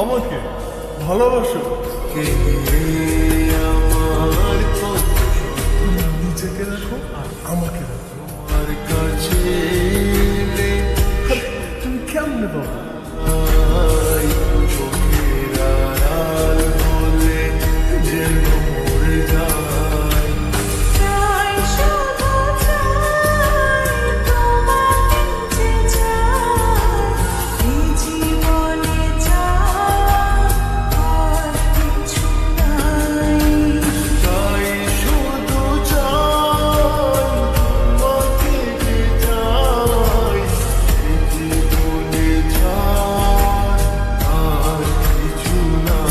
আমাকে ভালোবাসো? তুমি নিজেকে রাখো আর আমাকে রাখো। আর কাছে তুমি কেমনে বাবা? চোখের আড়াল হলে যেন মরে যায়। তাই শুধু চাই তোমাকে যে চাই, এই জীবনে চাই আর কিছু নাই। তাই শুধু চাই তোমাকে যে চাই, এই জীবনে চাই আর কিছু নাই।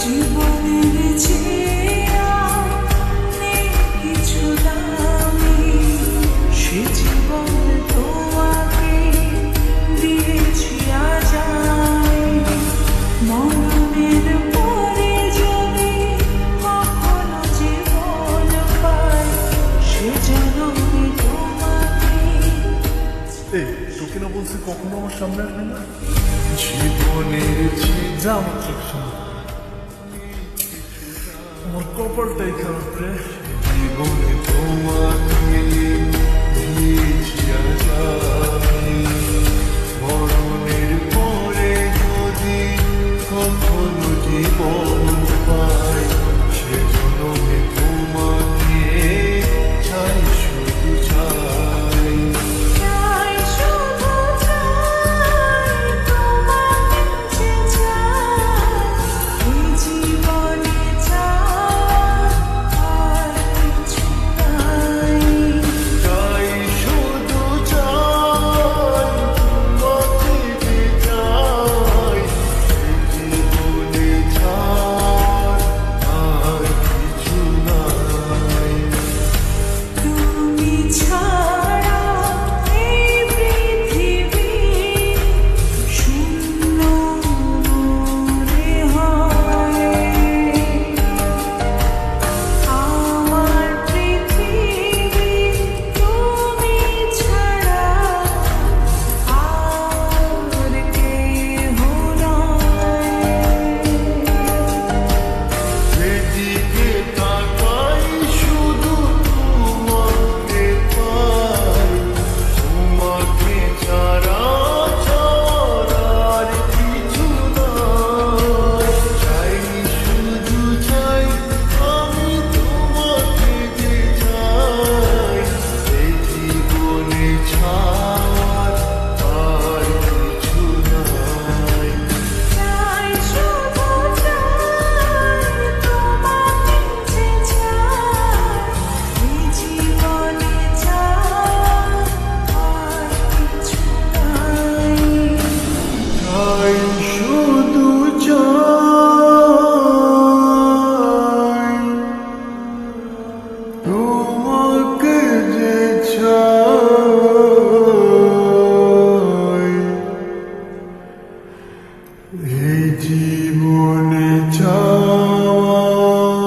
জীবনের চেয়ে নেই কিছু দামি, সে জীবন তোমাকে দিয়েছি আজ আমি। মরণের পরে যদি কখনো জীবন পাই, সে জন্মে তোমাকে। এই তোকে না বলছি কখনো আমার সামনে আসবে না? জীবনের যা আমার চোখ সামনে। আমার কপালটাই খারাপ রে। জীবনে তোমাকে দিয়েছি আজ আমি। মরণের পরে যদি কখনো জীবন